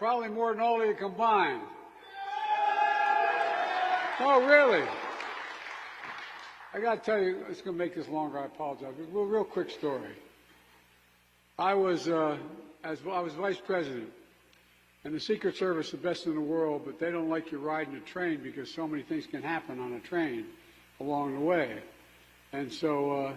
Probably more than all of you combined. Oh, really? I got to tell you, it's going to make this longer. I apologize. Real quick story. I was vice president, and the Secret Service is the best in the world, but they don't like you riding a train because so many things can happen on a train along the way. And so,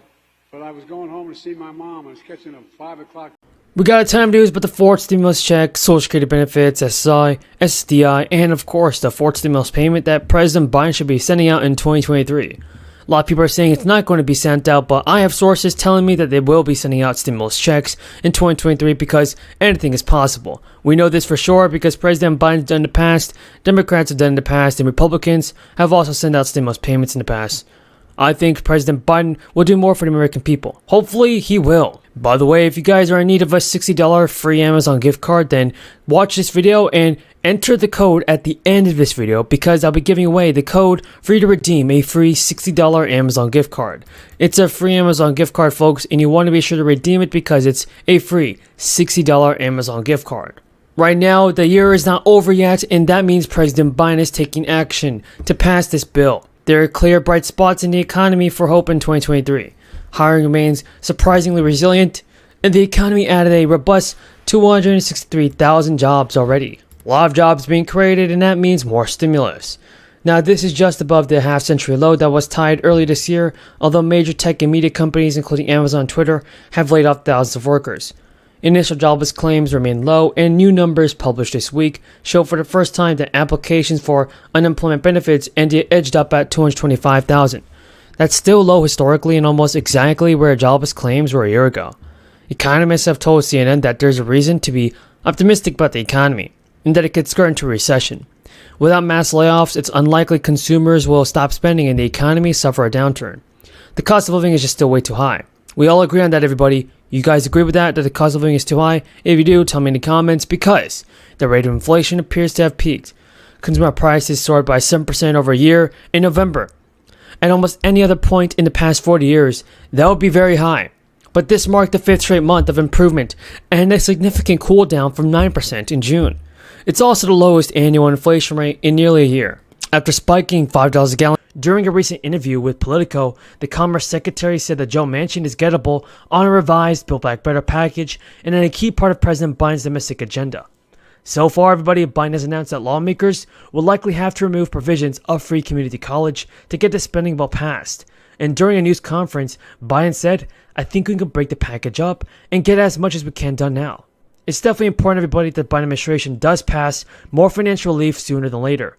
but I was going home to see my mom. I was catching a 5 o'clock. We got a time news, but the fourth stimulus check, Social Security benefits, Ssdi, Ssdi, and of course the fourth stimulus payment that President Biden should be sending out in 2023. A lot of people are saying it's not going to be sent out, but I have sources telling me that they will be sending out stimulus checks in 2023 because anything is possible. We know this for sure because President Biden's done in the past, Democrats have done in the past, and Republicans have also sent out stimulus payments in the past. I think President Biden will do more for the American people. Hopefully, he will. By the way, if you guys are in need of a $60 free Amazon gift card, then watch this video and enter the code at the end of this video because I'll be giving away the code for you to redeem a free $60 Amazon gift card. It's a free Amazon gift card, folks, and you want to be sure to redeem it because it's a free $60 Amazon gift card. Right now, the year is not over yet, and that means President Biden is taking action to pass this bill. There are clear bright spots in the economy for hope in 2023. Hiring remains surprisingly resilient, and the economy added a robust 263,000 jobs already. A lot of jobs being created, and that means more stimulus. Now, this is just above the half-century low that was tied earlier this year, although major tech and media companies, including Amazon and Twitter, have laid off thousands of workers. Initial jobless claims remain low, and new numbers published this week show for the first time that applications for unemployment benefits edged up at 225,000. That's still low historically and almost exactly where jobless claims were a year ago. Economists have told CNN that there's a reason to be optimistic about the economy, and that it could skirt into a recession. Without mass layoffs, it's unlikely consumers will stop spending and the economy suffer a downturn. The cost of living is just still way too high. We all agree on that, everybody. You guys agree with that the cost of living is too high? If you do, tell me in the comments because the rate of inflation appears to have peaked. Consumer prices soared by 7% over a year in November. At almost any other point in the past 40 years, that would be very high. But this marked the 5th straight month of improvement and a significant cool down from 9% in June. It's also the lowest annual inflation rate in nearly a year. After spiking $5 a gallon, during a recent interview with Politico, the Commerce Secretary said that Joe Manchin is gettable on a revised Build Back Better package and in a key part of President Biden's domestic agenda. So far, everybody, Biden has announced that lawmakers will likely have to remove provisions of free community college to get the spending bill passed. And during a news conference, Biden said, "I think we can break the package up and get as much as we can done now." It's definitely important, everybody, that the Biden administration does pass more financial relief sooner than later.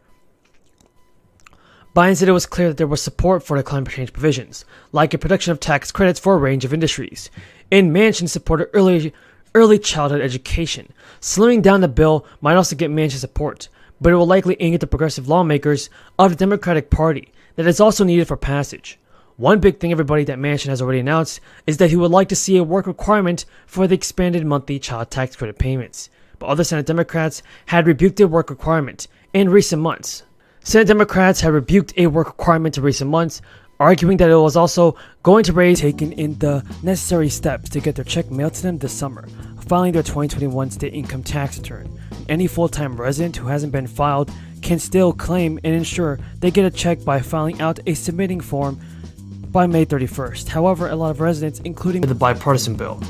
Biden said it was clear that there was support for the climate change provisions, like a production of tax credits for a range of industries. And Manchin supported early childhood education. Slimming down the bill might also get Manchin support, but it will likely aim at the progressive lawmakers of the Democratic Party that is also needed for passage. One big thing, everybody, that Manchin has already announced is that he would like to see a work requirement for the expanded monthly child tax credit payments. But other Senate Democrats had rebuked the work requirement in recent months. Senate Democrats have rebuked a work requirement in recent months, arguing that it was also going to raise taken in the necessary steps to get their check mailed to them this summer, filing their 2021 state income tax return. Any full-time resident who hasn't been filed can still claim and ensure they get a check by filing out a submitting form by May 31st. However, a lot of residents, including the bipartisan bill,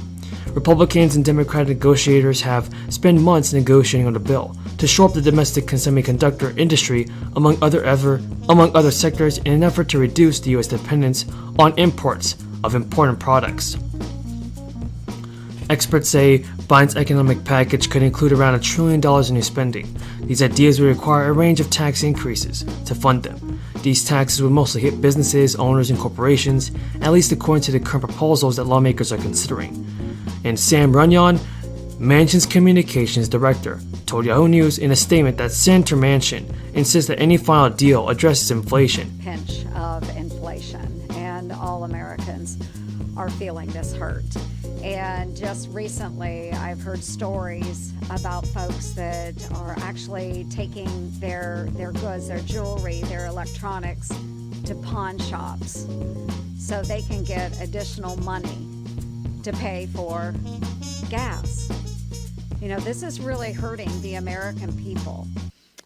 Republicans and Democratic negotiators have spent months negotiating on the bill to shore up the domestic semiconductor industry, among other sectors, in an effort to reduce the U.S. dependence on imports of important products. Experts say Biden's economic package could include around $1 trillion in new spending. These ideas would require a range of tax increases to fund them. These taxes would mostly hit businesses, owners, and corporations, at least according to the current proposals that lawmakers are considering. And Sam Runyon, Manchin's communications director, told Yahoo News in a statement that Senator Manchin insists that any final deal addresses inflation. Pinch of inflation, and all Americans are feeling this hurt. And just recently, I've heard stories about folks that are actually taking their goods, their jewelry, their electronics to pawn shops so they can get additional money to pay for gas. You know, this is really hurting the American people.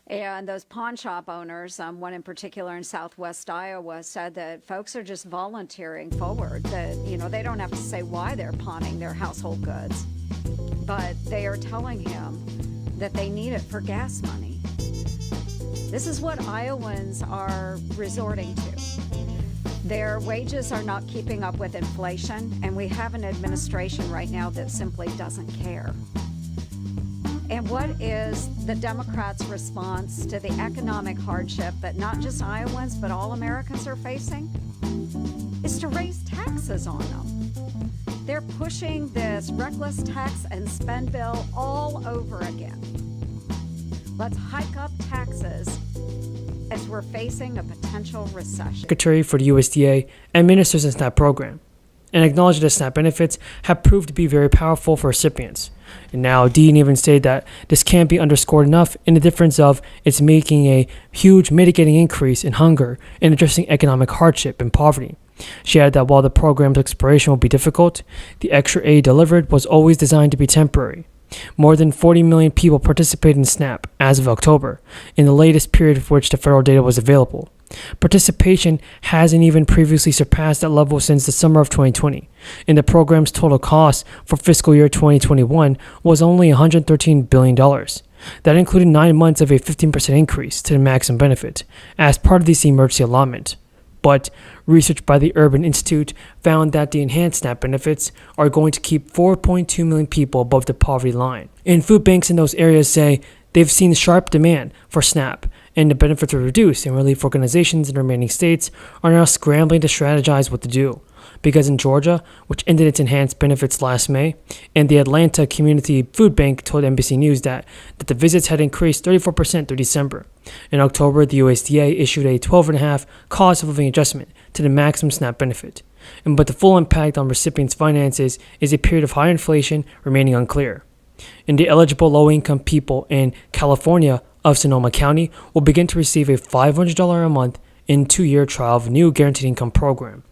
And those pawn shop owners, one in particular in southwest Iowa, said that folks are just volunteering forward, that, you know, they don't have to say why they're pawning their household goods, but they are telling him that they need it for gas money. This is what Iowans are resorting to. Their wages are not keeping up with inflation, and we have an administration right now that simply doesn't care. And what is the Democrats' response to the economic hardship that not just Iowans but all Americans are facing? Is to raise taxes on them. They're pushing this reckless tax and spend bill all over again. Let's hike up taxes as we're facing a potential recession. Secretary for the USDA administers the SNAP program and acknowledged that SNAP benefits have proved to be very powerful for recipients. And now Dean even stated that this can't be underscored enough in the difference of it's making a huge mitigating increase in hunger and addressing economic hardship and poverty. She added that while the program's expiration will be difficult, the extra aid delivered was always designed to be temporary. More than 40 million people participated in SNAP as of October, in the latest period for which the federal data was available. Participation hasn't even previously surpassed that level since the summer of 2020, and the program's total cost for fiscal year 2021 was only $113 billion. That included 9 months of a 15% increase to the maximum benefit as part of this emergency allotment. But research by the Urban Institute found that the enhanced SNAP benefits are going to keep 4.2 million people above the poverty line. And food banks in those areas say they've seen sharp demand for SNAP, and the benefits are reduced, and relief organizations in the remaining states are now scrambling to strategize what to do. Because in Georgia, which ended its enhanced benefits last May, and the Atlanta Community Food Bank told NBC News that the visits had increased 34% through December. In October, the USDA issued a 12.5% cost of living adjustment to the maximum SNAP benefit. But the full impact on recipients' finances is a period of high inflation remaining unclear. And the eligible low-income people in California of Sonoma County will begin to receive a $500 a month in 2-year trial of a new guaranteed income program.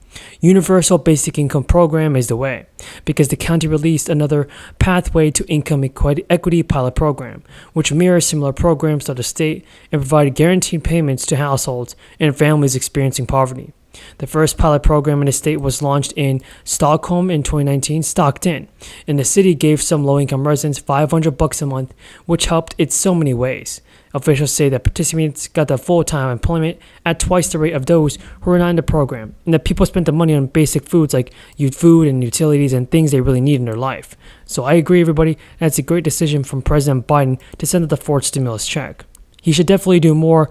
Universal Basic Income Program is the way, because the county released another Pathway to Income Equity pilot program, which mirrors similar programs to the state and provided guaranteed payments to households and families experiencing poverty. The first pilot program in the state was launched in Stockholm in 2019, Stockton, and the city gave some low-income residents $500 a month, which helped in so many ways. Officials say that participants got the full-time employment at twice the rate of those who were not in the program, and that people spent the money on basic foods like food and utilities and things they really need in their life. So I agree, everybody, that's a great decision from President Biden to send out the fourth stimulus check. He should definitely do more